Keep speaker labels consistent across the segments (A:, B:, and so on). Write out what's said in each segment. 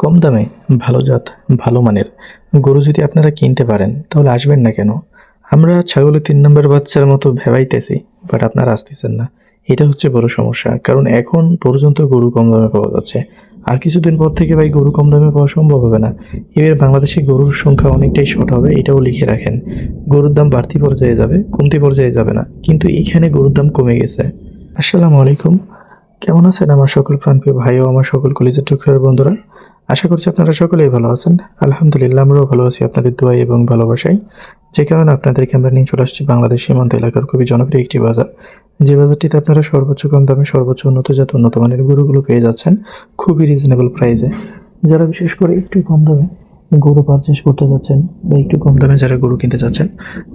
A: কম দামে ভালো জাত ভালো মানের গরু যদি আপনারা কিনতে পারেন তাহলে আসবেন না কেন? আমরা ছাগলের ৩ নাম্বার বাচ্চার মতো ভ্যাবাইতেছি, বাট আপনারা আসতেছেন না। এটা হচ্ছে বড় সমস্যা। কারণ এখন পর্যন্ত গরু কম দামে পাওয়া যাচ্ছে। আর কিছুদিন পর থেকে ভাই গরু কম দামে পাওয়া সম্ভব হবে না। এবার বাংলাদেশে গরুর সংখ্যা অনেকটাই শর্ট হবে, এটাও লিখে রাখেন। গরুর দাম বাড়তি পর্যায়ে যাবে, কমতি পর্যায়ে যাবে না। কিন্তু এখানে গরুর দাম কমে গেছে। আসসালামু আলাইকুম। কেমন আছেন আমার সকল প্রাণপ্রিয় ভাই ও আমার সকল কলিজার টুকরার বন্ধুরা? আশা করছি আপনারা সকলেই ভালো আছেন। আলহামদুলিল্লাহ আমরাও ভালো আছি আপনাদের দোয়ায় এবং ভালোবাসায়। যে কারণে আপনাদেরকে আমরা নিয়ে চলে আসছি বাংলাদেশ সীমান্ত এলাকার খুবই জনপ্রিয় একটি বাজার। যে বাজারটিতে আপনারা সর্বোচ্চ কম দামে সর্বোচ্চ উন্নত জাত উন্নত মানের গরুগুলো পেয়ে যাচ্ছেন খুবই রিজনেবল প্রাইসে। যারা বিশেষ করে একটু কম দামে গরু পারচেস করতে যাচ্ছেন বা একটু কম দামে যারা গরু কিনতে চাচ্ছেন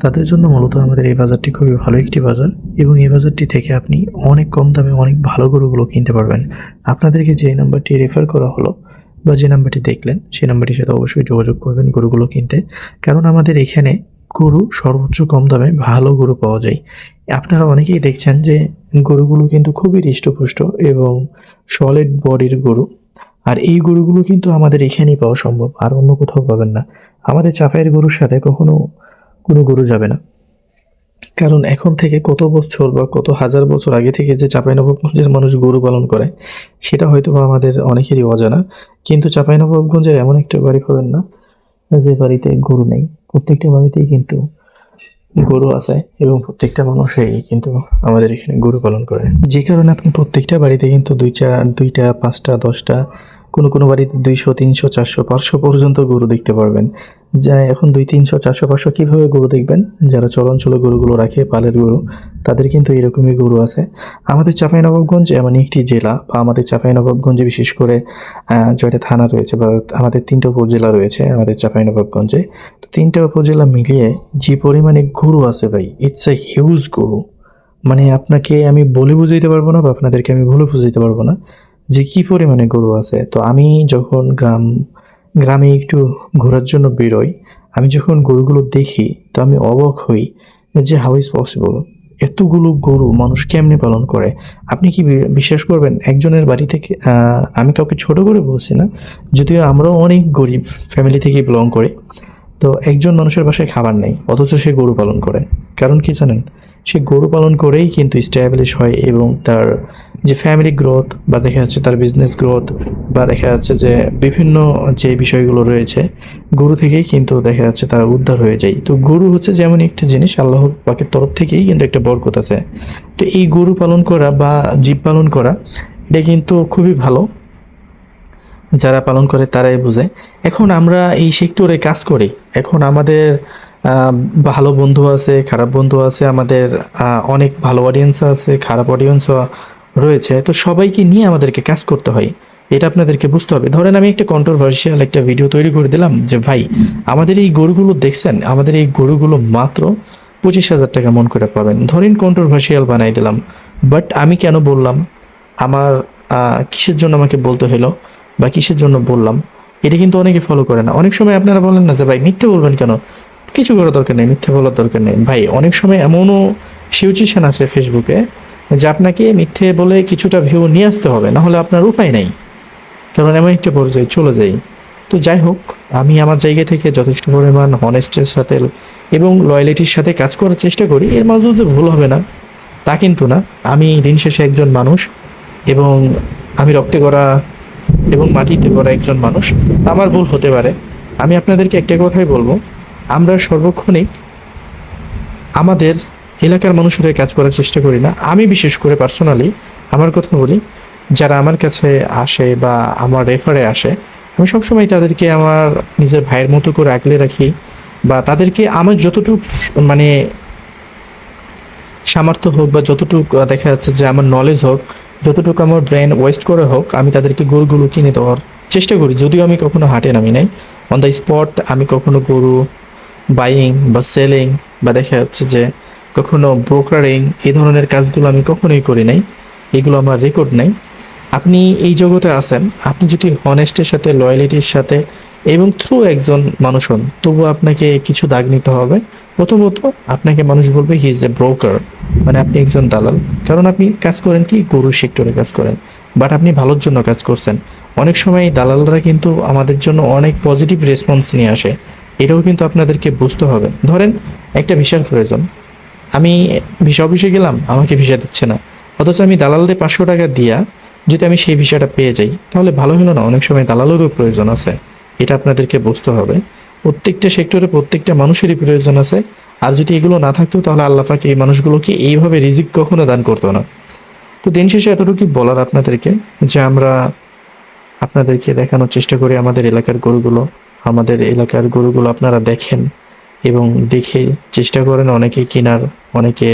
A: তাদের জন্য মূলত আমাদের এই বাজারটি খুবই ভালো একটি বাজার এবং এই বাজারটি থেকে আপনি অনেক কম দামে অনেক ভালো গরুগুলো কিনতে পারবেন। আপনাদেরকে যে নাম্বারটি রেফার করা হলো বা যে নাম্বারটি দেখলেন সেই নাম্বারটির সাথে অবশ্যই যোগাযোগ করবেন গরুগুলো কিনতে, কারণ আমাদের এখানে গরু সর্বোচ্চ কম দামে ভালো গরু পাওয়া যায়। আপনারা অনেকেই দেখছেন যে গরুগুলো কিন্তু খুবই হৃষ্টপুষ্ট এবং সলিড বডির গরু। আর এই গরুগুলো কিন্তু আমাদের এখানেই পাওয়া সম্ভব, আর অন্য কোথাও পাবেন না। আমাদের চাপায়ের গরুর সাথে কখনো কোনো গরু যাবে না, কারণ এখন থেকে কত বছর বা কত হাজার বছর আগে থেকে যে চাঁপাইনবাবগঞ্জের মানুষ গরু পালন করে সেটা হয়তো বা আমাদের অনেকেরই অজানা। কিন্তু চাঁপাইনবাবগঞ্জের এমন একটা বাড়ি পাবেন না যে বাড়িতে গরু নেই। প্রত্যেকটা বাড়িতেই কিন্তু গরু আছে এবং প্রত্যেকটা মানুষই কিন্তু আমাদের এখানে গরু পালন করে। যে কারণে আপনি প্রত্যেকটা বাড়িতে কিন্তু দুইটা ৫টা ১০টা, কোনো বাড়িতে ২০০ ৩০০ ৪০০ ৫০০ পর্যন্ত গরু দেখতে পারবেন। যা এখন ২ ৩০০ ৪০০ ৫০০ কীভাবে গরু দেখবেন? যারা চরাঞ্চলে গরুগুলো রাখে, পালের গরু, তাদের কিন্তু এরকমই গরু আছে। আমাদের চাঁপাইনবাবগঞ্জ এমন একটি জেলা, বা আমাদের চাঁপাইনবাবগঞ্জে বিশেষ করে ৬টা থানা রয়েছে বা আমাদের ৩টা উপজেলা রয়েছে আমাদের চাঁপাইনবাবগঞ্জে। তো ৩টা উপজেলা মিলিয়ে যে পরিমাণে গরু আছে ভাই, ইটস এ হিউজ গরু। মানে আপনাকে আমি বলে বুঝাইতে পারবো না বা আপনাদেরকে আমি বলে বুঝাইতে পারবো না যে কি পরিমাণে গরু আছে। তো আমি যখন গ্রামে একটু ঘোরার জন্য বেরোই, আমি যখন গরুগুলো দেখি তো আমি অবাক হই যে হাউ ইজ পসিবল, এতগুলো গরু মানুষ কেমনে পালন করে। আপনি কি বিশ্বাস করবেন, একজনের বাড়ি থেকে, আমি কাউকে ছোট করে বলছি না, যদিও আমরাও অনেক গরিব ফ্যামিলি থেকে বিলং করি, তো একজন মানুষের বাসায় খাবার নেই অথচ সে গরু পালন করে। কারণ কি জানেন? সে গরু পালন করেই কিন্তু স্ট্যাবলিশ হয় এবং তার যে ফ্যামিলি গ্রোথ বা দেখা যাচ্ছে তার বিজনেস গ্রোথ বা দেখা যাচ্ছে যে বিভিন্ন যে বিষয়গুলো রয়েছে গরু থেকেই কিন্তু দেখা যাচ্ছে তার উদ্ধার হয়ে যায়। তো গরু হচ্ছে যেমন একটা জিনিস, আল্লাহ পাকের তরফ থেকেই কিন্তু একটা বরকত আছে। তো এই গরু পালন করা বা জীব পালন করা এটা কিন্তু খুবই ভালো, যারা পালন করে তারাই বোঝে। এখন আমরা এই সেক্টরে কাজ করি, এখন আমাদের ভালো বন্ধু আছে, খারাপ বন্ধু আছে, আমাদের অনেক ভালো অডিয়েন্স আছে, খারাপ অডিয়েন্সও রয়েছে। তো সবাইকে নিয়ে আমাদেরকে কাজ করতে হয়, এটা আপনাদেরকে বুঝতে হবে। ধরেন আমি একটা কন্ট্রোভার্সিয়াল একটা ভিডিও তৈরি করে দিলাম যে ভাই আমাদের এই গরুগুলো দেখছেন, আমাদের এই গরুগুলো মাত্র ২৫,০০০ টাকা মন করে পাবেন, ধরেন কন্ট্রোভার্সিয়াল বানাই দিলাম। বাট আমি কেন বললাম, আমার কিসের জন্য আমাকে বলতে হলো বা কিসের জন্য বললাম, এটা কিন্তু অনেকে ফলো করে না। অনেক সময় আপনারা বলেন না যে ভাই মিথ্যে বলবেন কেন, কিছু করার দরকার নেই, মিথ্যে বলার দরকার নেই। ভাই অনেক সময় এমনও সিচুয়েশন আছে ফেসবুকে যে আপনাকে মিথ্যে বলে কিছুটা ভিউ নিয়ে আসতে হবে, না হলে আপনার উপায় নেই, কারণ এমন একটা পর্যায়ে চলে যাই। তো যাই হোক, আমি আমার জায়গা থেকে যথেষ্ট পরিমাণ হনেস্টের সাথে এবং লয়ালিটির সাথে কাজ করার চেষ্টা করি। এর মাঝেও যে ভুল হবে না তা কিন্তু না। আমি দিন শেষে একজন মানুষ এবং আমি রক্তে গড়া এবং মাটিতে গড়া একজন মানুষ, তা আমার ভুল হতে পারে। আমি আপনাদেরকে একটা কথাই বলবো, আমরা সর্বক্ষণিক আমাদের এলাকার মানুষের হয়ে কাজ করার চেষ্টা করি না। আমি বিশেষ করে পার্সোনালি আমার কথা বলি, যারা আমার কাছে আসে বা আমার রেফারে আসে, আমি সবসময় তাদেরকে আমার নিজের ভাইয়ের মতো করে আগলে রাখি, বা তাদেরকে আমার যতটুকু মানে সামর্থ্য হোক বা যতটুকু দেখা যাচ্ছে যে আমার নলেজ হোক, যতটুকু আমার ব্রেন ওয়েস্ট করে হোক, আমি তাদেরকে গরুগুলো কিনে দেওয়ার চেষ্টা করি। যদিও আমি কখনো হাটে নামি নাই, অন দ্য স্পট আমি কখনো গরু বাইং বা সেলিং বা দেখা যাচ্ছে যে কখনো ব্রোকারিং, এই ধরনের কাজগুলো আমি কখনোই করি নাই, এগুলো আমার রেকর্ড নেই। আপনি এই জগতে আছেন, আপনি যদি হনেস্টের সাথে লয়ালিটির সাথে এবং থ্রু একজন মানুষ হন, তবু আপনাকে কিছু দাগ নিতে হবে। প্রথমত আপনাকে মানুষ বলবে হি ইজ এ ব্রোকার, মানে আপনি একজন দালাল। কারণ আপনি কাজ করেন কি, গরু সেক্টরে কাজ করেন, বাট আপনি ভালোর জন্য কাজ করছেন। অনেক সময় দালালরা কিন্তু আমাদের জন্য অনেক পজিটিভ রেসপন্স নিয়ে আসে, এটাও কিন্তু আপনাদেরকে বুঝতে হবে। ধরেন একটা ভিসার প্রয়োজন, আমি ভিসা অফিসে গেলাম, আমাকে ভিসা দিচ্ছে না, অথচ আমি দালালদের 500 টাকা দিয়া যদি আমি সেই ভিসাটা পেয়ে যাই, তাহলে ভালো হলো না? অনেক সময় দালালেরও প্রয়োজন আছে, এটা আপনাদেরকে বুঝতে হবে। প্রত্যেকটা সেক্টরে প্রত্যেকটা মানুষেরই প্রয়োজন আছে। আর যদি এগুলো না থাকতো, তাহলে আল্লাহ পাক এই মানুষগুলোকে এইভাবে রিজিক কখনো দান করতো না। তো দিন শেষে এতটুকুই বলার আপনাদেরকে, যে আমরা আপনাদেরকে দেখানোর চেষ্টা করি আমাদের এলাকার গরুগুলো। আমাদের এলাকার গরুগুলো আপনারা দেখেন এবং দেখে চেষ্টা করেন অনেকে কেনার। অনেকে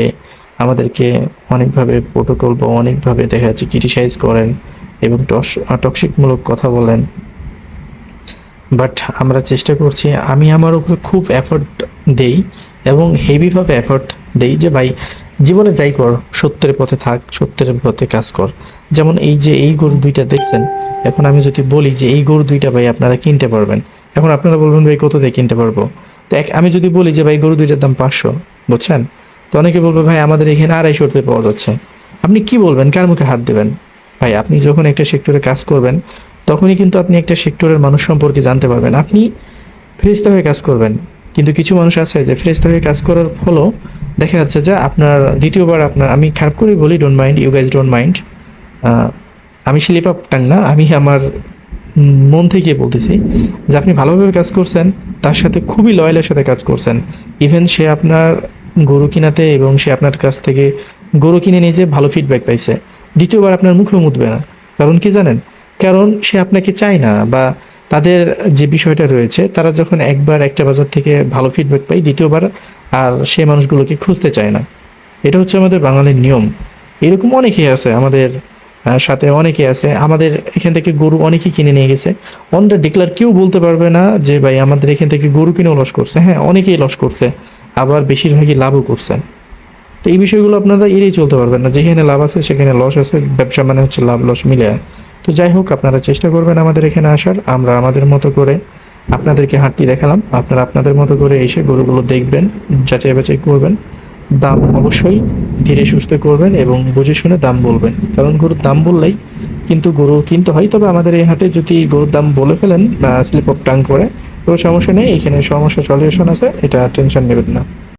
A: আমাদেরকে অনেকভাবে প্রোটোকল বা অনেকভাবে দেখা যাচ্ছে ক্রিটিসাইজ করেন এবং টক্সিকমূলক কথা বলেন। বাট আমরা চেষ্টা করছি, আমি আমার উপরে খুব এফর্ট দেই এবং হেভিভাবে এফর্ট দেই যে ভাই জীবনে যাই কর, সত্যের পথে থাক, সত্যের পথে কাজ কর। যেমন এই যে এই গরু দুইটা দেখছেন, এখন আমি যদি বলি যে এই গরু দুইটা ভাই আপনারা কিনতে পারবেন, এখন আপনারা বলবেন ভাই কত দিয়ে কিনতে পারবো? তো আমি যদি বলি যে ভাই গরু দুইটার দাম 500, বুঝছেন? তো অনেকে বলবে ভাই আমাদের এখানে 250-তে পাওয়া যাচ্ছে। আপনি কি বলবেন, কার মুখে হাত দেবেন? ভাই আপনি যখন একটা সেক্টরে কাজ করবেন, তখনই কিন্তু আপনি একটা সেক্টরের মানুষ সম্পর্কে জানতে পারবেন। আপনি ফ্রেশতা হয়ে কাজ করবেন, কিন্তু কিছু মানুষ আছে যে ফ্রেশতা হয়ে কাজ করার ফলও দেখা যাচ্ছে যে আপনার দ্বিতীয়বার আপনার, আমি খারাপ করেই বলি, don't mind, you guys don't mind, আমি স্লিপ আপ টাং না, আমি আমার মন থেকে বলতেছি যে আপনি ভালোভাবে কাজ করছেন, তার সাথে খুবই লয়ালের সাথে কাজ করছেন। ইভেন সে আপনার গরু কিনাতে এবং সে আপনার কাছ থেকে গরু কিনে নিয়ে যে ভালো ফিডব্যাক পাইছে, দ্বিতীয়বার আপনার মুখেও মুতবে না। কারণ কি জানেন? কারণ সে আপনাকে চায় না, বা তাদের যে বিষয়টা রয়েছে, তারা যখন একবার একটা বাজার থেকে ভালো ফিডব্যাক পায়, দ্বিতীয়বার আর সে মানুষগুলোকে খুঁজতে চায় না। এটা হচ্ছে আমাদের বাঙালির নিয়ম। এরকম অনেকেই আছে আমাদের সাথে, অনেকে আছে আমাদের এখান থেকে গরু অনেকেই কিনে নিয়ে গেছে। অন দ্য ডিক্লার কেউ বলতে পারবে না যে ভাই আমাদের এখান থেকে গরু কিনেও লস করছে। হ্যাঁ, অনেকেই লস করছে, আবার বেশিরভাগই লাভও করছে। তো এই বিষয়গুলো আপনারা এড়িয়ে চলতে পারবেন না, যেখানে লাভ আছে সেখানে লস আছে, ব্যবসা মানে হচ্ছে লাভ লস মিলে। তো যাই হোক, আপনারা চেষ্টা করবেন আমাদের এখানে আসার, আমরা আমাদের মতো করে আপনাদেরকে হাঁটতি দেখালাম, আপনারা আপনাদের মতো করে এসে গরুগুলো দেখবেন, যাচাই বাছাই করবেন, দাম অবশ্যই ধীরে সুস্থে করবেন এবং বুঝে শুনে দাম বলবেন। কারণ গরুর দাম বললেই কিন্তু গরু কিনতে হয়। তবে আমাদের এই হাটে যদি গরুর দাম বলে ফেলেন স্লিপ অফ টাং করে, কোনো সমস্যা নেই, এখানে সমস্যা সলিউশন আছে, এটা টেনশন নেবেন না।